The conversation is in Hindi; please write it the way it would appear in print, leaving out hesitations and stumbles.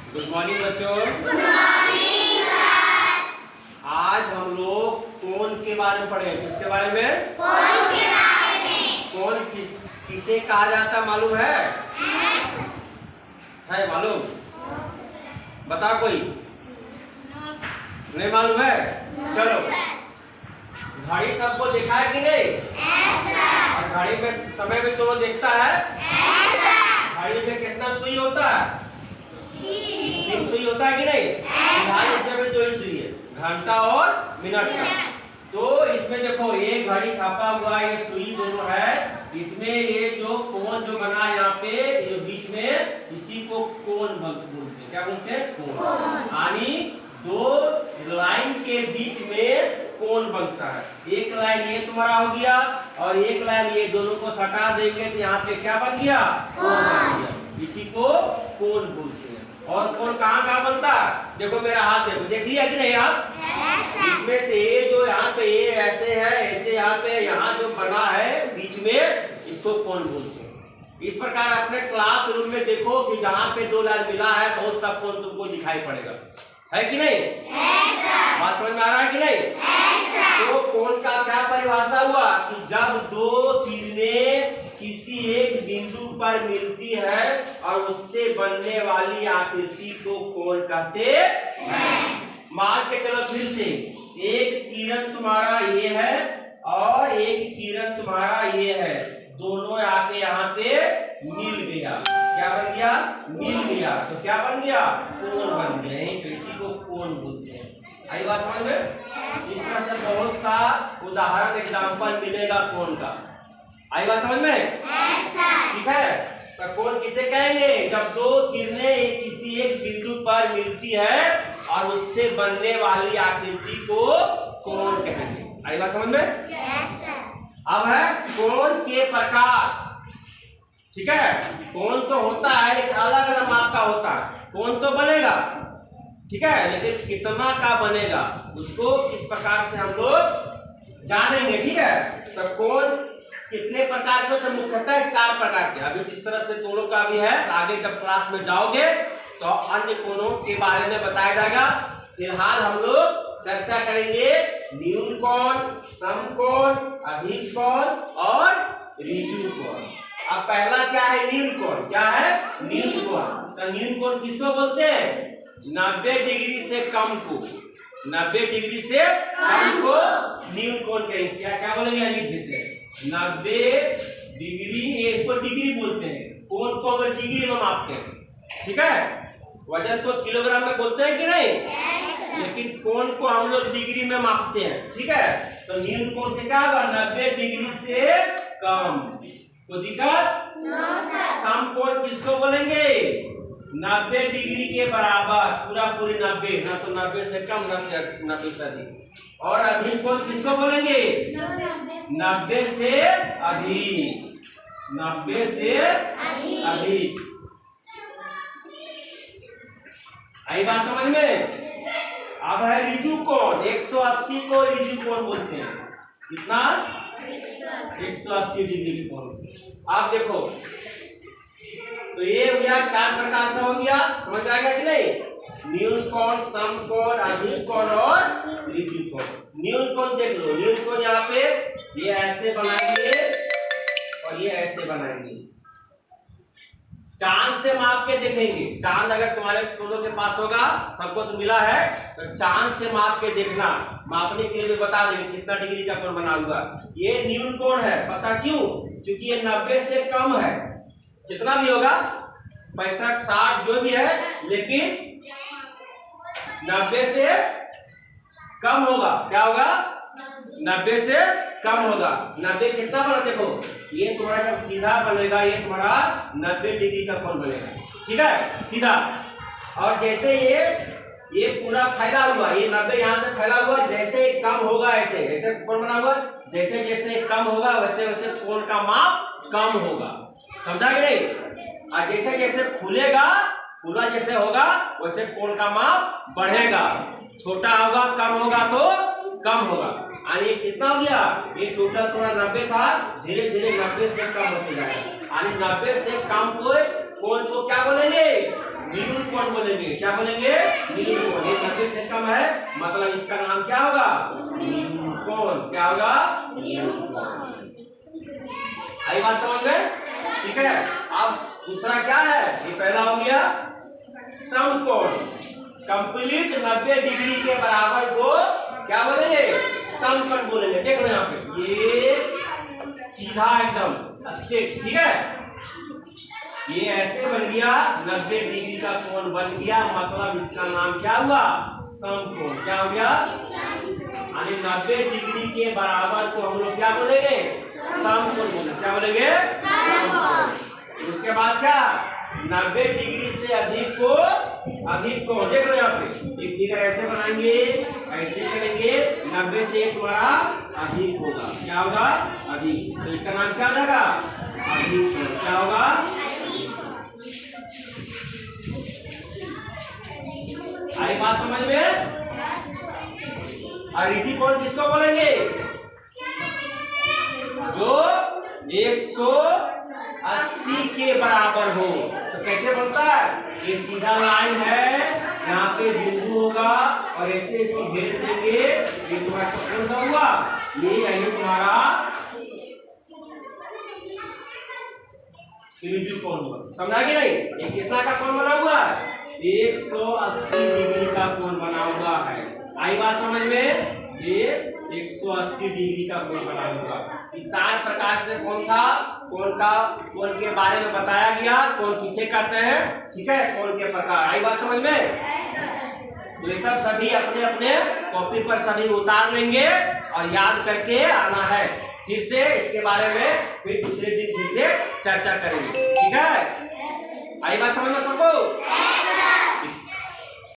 गुड मॉर्निंग बच्चों। Good morning sir. आज हम लोग कोण के बारे में पढ़े। किसके बारे में? कोण के बारे में। कोण किसे कहा जाता मालूम है? है मालूम? बता कोई? नहीं मालूम है? चलो, घड़ी सबको देखा है कि नहीं? और घड़ी में समय में तो देखता है। घड़ी में कितना सुई होता है? 3 सुई होता है कि नहीं? इसमें भी 2 ही सुई है, घंटा और मिनट का। तो इसमें देखो ये घड़ी छापा हुआ, ये सुई दोनों है। इसमें ये जो कोण जो बना यहाँ पे, ये बीच में, इसी को कोण बोलते हैं। क्या बोलते हैं? कोण। यानी 2 लाइन के बीच में कोण बनता है। एक लाइन ये तुम्हारा हो गया और एक लाइन ये, दोनों को सटा देंगे तो यहाँ पे क्या बन गया? कोण बन गया। इसी को कोण बोलते हैं। और कोण कहाँ बनता है? देखो मेरा हाथ देखो, देख लिया कि नहीं आप? इसमें से ये जो यहाँ पे ये ऐसे है, ऐसे यहाँ पे, यहाँ जो बना है बीच में, इसको कोण बोलते हैं। इस प्रकार अपने क्लासरूम में देखो कि जहाँ पे 2 लाइन मिला है बहुत सा कोण तुमको दिखाई पड़ेगा, है कि नहीं? बात समझ में आ रहा है कि नहीं? तो कोण का क्या परिभाषा हुआ कि जब 2 किरणें किसी एक बिंदु पर मिलती है और उससे बनने वाली आकृति को कोण कहते हैं। मान के चलो फिर से, एक किरण तुम्हारा ये है और एक किरण तुम्हारा ये है, दोनों आके यहाँ पे मिल गया। क्या बन गया? मिल गया। तो क्या बन गया? कोण बन गया। इसी को कोण बोलते हैं। आई बात समझ में? इस तरह से बहुत सा उदाहरण एग्जाम्पल मिलेगा कोण का। आई बात समझ में? ठीक है। तो कोण किसे कहेंगे? जब 2 किरणें किसी एक बिंदु पर मिलती है और उससे बनने वाली आकृति को कोण कहेंगे। आई बात समझ में? अब है कोण के प्रकार। ठीक है, कोण तो होता है लेकिन अलग अलग माप का होता है। कोण तो बनेगा, ठीक है, लेकिन कितना का बनेगा उसको किस प्रकार से हम लोग जानेंगे। ठीक है, तो कोण कितने प्रकार के? तो मुख्यतः 4 प्रकार के। अभी जिस तरह से कोणों का भी है, आगे जब क्लास में जाओगे तो अन्य कोणों के बारे में बताया जाएगा। फिलहाल हम लोग चर्चा करेंगे न्यून कोण, समकोण, अधिक कोण और ऋजु कोण। अब पहला क्या है? न्यून कोण। क्या है? न्यून कोण। तो न्यून कोण किसको बोलते हैं? 90 डिग्री से कम को, 90 डिग्री से कम को न्यून कोण कहेंगे। क्या बोलेंगे? लिख देते हैं 90 डिग्री। इसको डिग्री बोलते हैं। कोण को अगर डिग्री में मापते हैं, ठीक है, वजन को किलोग्राम में बोलते हैं कि नहीं? लेकिन कोण को हम लोग डिग्री में मापते हैं। ठीक है, तो न्यून कोण से क्या होगा? 90 डिग्री से कम। तो दिक्कत? समकोण किसको बोलेंगे? 90 डिग्री के बराबर, पूरा पूरी 90, ना तो 90 से कम ना से 90 से अधिक। और अधिक कोण किसको बोलेंगे? 90 से अधिक, 90 से अधिक। आई बात समझ में? अब है ऋजु कोण। 180 को ऋजु कोण बोलते हैं। कितना? 180 डिग्री कोण। आप देखो, तो ये हो गया 4 प्रकार से हो गया। समझ में आ गया कि नहीं? न्यून कोण, समकोण, अधिक कोण और ऋजु कोण। न्यून कोण देख लो। न्यून कोण यहाँ पे ये ऐसे बनाएंगे और ये ऐसे बनाएंगे। चांद से माप के देखेंगे। चांद अगर तुम्हारे दोनों के पास होगा, सबको तो मिला है, तो चांद से माप के देखना। मापने के लिए बता देंगे कितना डिग्री का कोण बना हुआ। ये न्यून कोण है। पता क्यों? क्योंकि ये 90 से कम है। जितना भी होगा 65, 60 जो भी है, लेकिन 90 से कम होगा। क्या होगा? 90 से कम होगा। 90 कितना बना? देखो ये तुम्हारा जब सीधा बनेगा, ये तुम्हारा 90 डिग्री का कोण बनेगा। ठीक है, सीधा। और जैसे ये पूरा फैला हुआ, ये 90 यहाँ से फैला हुआ, जैसे कम होगा ऐसे ऐसे कोण बना हुआ, जैसे जैसे कम होगा वैसे वैसे कोण का माप कम होगा। समझा कि नहीं? और जैसे जैसे खुलेगा, खुला जैसे होगा वैसे कोण का माप बढ़ेगा। छोटा होगा, कम होगा तो कम होगा। यानी कितना हो गया? ये टोटल थोड़ा 90 था, धीरे धीरे 90 से कम होते जाएगा। यानी 90 से कम कोण को क्या बोलेंगे? नियुल कोण बोलेंगे, क्या बोलेंगे? नियुल कोण। ये 90 से कम है, मतलब इसका नाम क्या होगा? नियुल कोण। क्या होगा? नियुल कोण। आई बात समझ में? ठीक है। अब दूसरा क्या है? ये पहला हो गया समकोण। कंप्लीट 90 डिग्री के बराबर को क्या बोलेंगे? समकोण बोलेंगे। देख लो यहाँ पे, ये सीधा एकदम स्ट्रेट, ठीक है। ये ऐसे बन गया, 90 डिग्री का कोण बन गया, मतलब इसका नाम क्या हुआ? समकोण। क्या हो गया? यानी 90 डिग्री के बराबर को हम लोग क्या बोलेंगे? समकोण बोलेंगे। क्या बोलेंगे? समकोण। उसके बाद क्या? 90 डिग्री से अधिक को देख लो यहाँ पे, एक फिगर ऐसे बनाएंगे, ऐसे करेंगे, 90 से एक तुम्हारा अधिक होगा। क्या होगा? अधिक। तो इसका नाम क्या रहेगा? अधिक कोण। क्या होगा? आई बात समझ में? अरिधि कोण किसको बोलेंगे? जो 180 के बराबर हो। तो कैसे बनता है? ये सीधा लाइन है, यहाँ पे बिंदु होगा और ऐसे इसको घेर देंगे, ये तुम्हारा कौन सा हुआ? ये यही तुम्हारा त्रिभुज कोण हुआ। समझा कि नहीं? ये कितना का कोण बना हुआ है? 180 डिग्री का कोण बना हुआ है। आई बात समझ में? ये 180 डिग्री का कोण बना हुआ। 4 प्रकार से कोण था, कोण के बारे में बताया गया, कोण किसे कहते हैं, ठीक है, कोण के प्रकार। आई बात समझ में? तो ये सब सभी अपने अपने कॉपी पर सभी उतार लेंगे और याद करके आना है। फिर से इसके बारे में फिर दूसरे दिन फिर से चर्चा करेंगे, ठीक है। आई बात समझ में सबको?